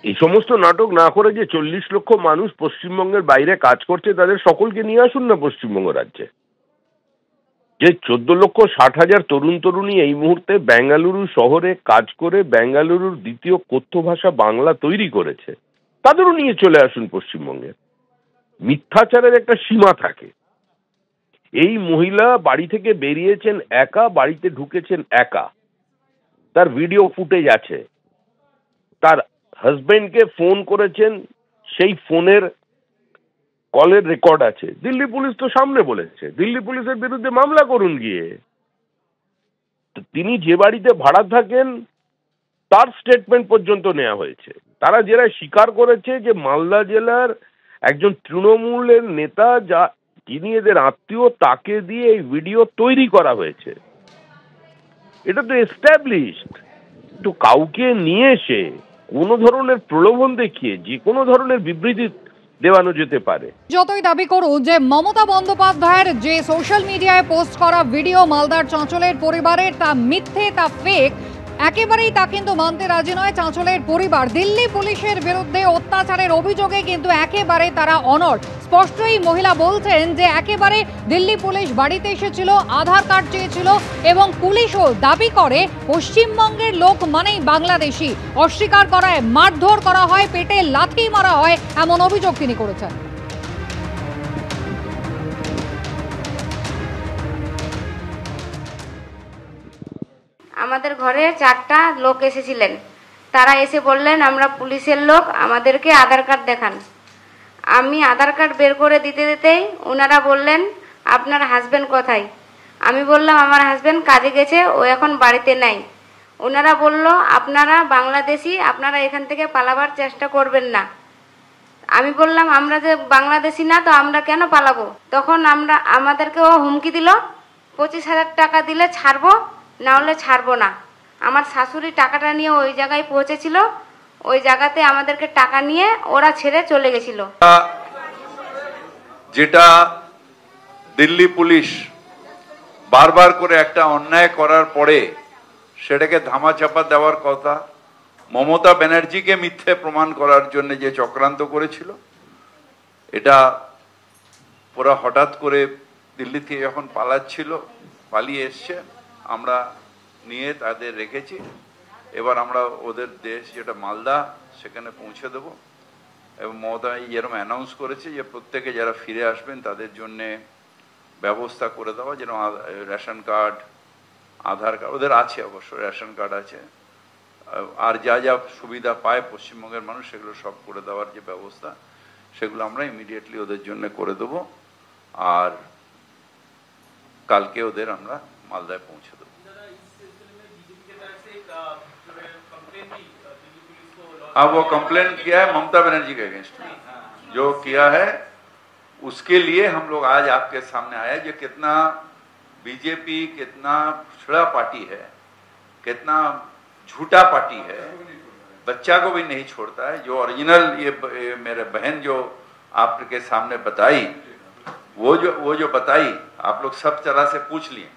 এই সমস্ত নাটক না করে যে 40 লক্ষ মানুষ পশ্চিমবঙ্গের বাইরে কাজ করছে তাদের সকলকে নিয়ে আসুন না পশ্চিমবঙ্গ রাজ্যে। যে 14,60,000 তরুণ তরুণী এই মুহূর্তে বেঙ্গালুরু শহরে কাজ করে বেঙ্গালুরুর দ্বিতীয় কথ্য ভাষা বাংলা তৈরি করেছে, তাদেরও নিয়ে চলে আসুন পশ্চিমবঙ্গে। মিথ্যাচারের একটা সীমা থাকে। এই মহিলা বাড়ি থেকে বেরিয়েছেন একা, বাড়িতে ঢুকেছেন একা, তার ভিডিও ফুটেজ আছে, তার হাজবেন্ডকে ফোন করেছেন, সেই ফোনের কলের রেকর্ড আছে। দিল্লি পুলিশ তো সামনে বলেছে, দিল্লি পুলিশের বিরুদ্ধে মামলা করুন গিয়ে। তিনি যে বাড়িতে ভাড়া থাকেন তার স্টেটমেন্ট পর্যন্ত নেওয়া হয়েছে। তারা যারা স্বীকার করেছে যে মালদা জেলার একজন তৃণমূলের নেতা, যা যিনি এদের আত্মীয়, তাকে দিয়ে এই ভিডিও তৈরি করা হয়েছে। এটা তো এস্টাবলিশড। তো কাউকে নিয়ে এসে কোনো ধরনের প্রলোভন দেখিয়ে যে কোনো ধরনের বিবৃতি দেওয়ানো যেতে পারে। যতই দাবি করুন যে মমতা বন্দ্যোপাধ্যায়ের যে সোশ্যাল মিডিয়ায় পোস্ট করা ভিডিও মালদার চাঁচলের পরিবারের, তা মিথ্যে, তা ফেক, একেবারেই তা কিন্তু মানতে রাজি নয় চাঁচলের পরিবার। দিল্লি পুলিশের বিরুদ্ধে অত্যাচারের অভিযোগে কিন্তু একেবারে তারা অনড়। স্পষ্টই মহিলা বলছেন যে একেবারে দিল্লি পুলিশ বাড়িতে এসেছিল, আধার কার্ড চেয়েছিল এবং পুলিশও দাবি করে পশ্চিমবঙ্গের লোক মানেই বাংলাদেশি। অস্বীকার করায় মারধর করা হয়, পেটে লাথি মারা হয়, এমন অভিযোগ তিনি করেছেন। আমাদের ঘরে 4টা লোক এসেছিলেন। তারা এসে বললেন আমরা পুলিশের লোক, আমাদেরকে আধার কার্ড দেখান। আমি আধার কার্ড বের করে দিতে দিতেই ওনারা বললেন আপনার হাজবেন্ড কোথায়? আমি বললাম আমার হাজবেন্ড কাজে গেছে, ও এখন বাড়িতে নাই। ওনারা বলল আপনারা বাংলাদেশি, আপনারা এখান থেকে পালাবার চেষ্টা করবেন না। আমি বললাম আমরা যে বাংলাদেশি না, তো আমরা কেন পালাবো? তখন আমাদেরকে ও হুমকি দিল 25,000 টাকা দিলে ছাড়বো, না হলে ছাড়বো না। আমার শাশুড়ি টাকাটা নিয়ে ওই জায়গায় পৌঁছেছিল, ওই জায়গাতে আমাদেরকে টাকা নিয়ে ওরা ছেড়ে চলে গেছিল। যেটা দিল্লি পুলিশ বারবার করে একটা অন্যায় করার পরে সেটাকে ধামাচাপা দেওয়ার কথা, মমতা ব্যানার্জিকে মিথ্যে প্রমাণ করার জন্য যে চক্রান্ত করেছিল, এটা ওরা হঠাৎ করে দিল্লি থেকে যখন পালিয়ে এসছে, আমরা নিয়ে তাদের রেখেছি। এবার আমরা ওদের দেশ যেটা মালদা, সেখানে পৌঁছে দেব। এবং মমতা যেরকম অ্যানাউন্স করেছে যে প্রত্যেকে যারা ফিরে আসবেন তাদের জন্যে ব্যবস্থা করে দেওয়া, যেন রেশন কার্ড, আধার কার্ড ওদের আছে, অবশ্য রেশন কার্ড আছে, আর যা যা সুবিধা পায় পশ্চিমবঙ্গের মানুষ সেগুলো সব করে দেওয়ার যে ব্যবস্থা, সেগুলো আমরা ইমিডিয়েটলি ওদের জন্য করে দেব। আর কালকে ওদের আমরা मालदा पहुंचे दो। हाँ, वो कंप्लेन किया है ममता बनर्जी के अगेंस्ट में, जो किया है उसके लिए हम लोग आज आपके सामने आए। जो कितना बीजेपी कितना छुड़ा पार्टी है, कितना झूठा पार्टी है, बच्चा को भी नहीं छोड़ता है। जो ओरिजिनल ये मेरे बहन जो आपके सामने बताई, वो जो बताई आप लोग सब तरह से पूछ लिए,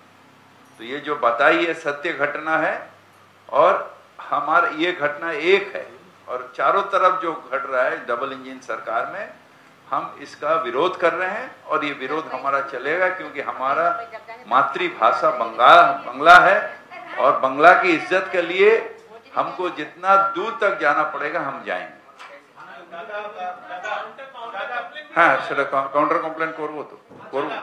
तो ये जो बताई ये सत्य घटना है। और हमारा ये घटना एक है, और चारों तरफ जो घट रहा है डबल इंजन सरकार में, हम इसका विरोध कर रहे हैं। और ये विरोध हमारा चलेगा क्योंकि हमारा मातृभाषा बंगला है, और बंगला की इज्जत के लिए हमको जितना दूर तक जाना पड़ेगा हम जाएंगे। हाँ, सेटा काउंटर कमप्लेन करबो तो करबो।